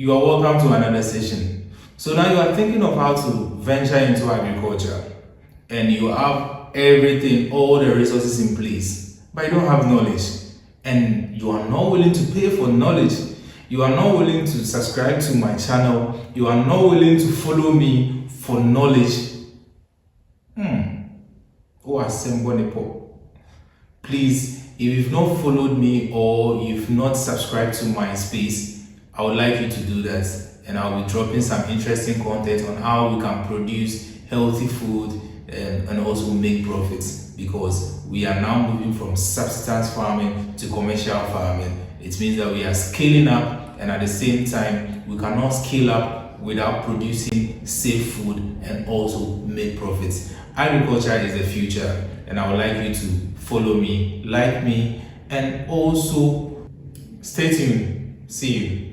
You are welcome to another session. So now you are thinking of how to venture into agriculture and you have everything, all the resources in place, but you don't have knowledge and you are not willing to pay for knowledge. You are not willing to subscribe to my channel. You are not willing to follow me for knowledge. Please, if you've not followed me or you've not subscribed to my space, I would like you to do that, and I'll be dropping some interesting content on how we can produce healthy food and also make profits, because we are now moving from subsistence farming to commercial farming. It means that we are scaling up, and at the same time we cannot scale up without producing safe food and also make profits. Agriculture is the future, and I would like you to follow me, like me, and also stay tuned. See you.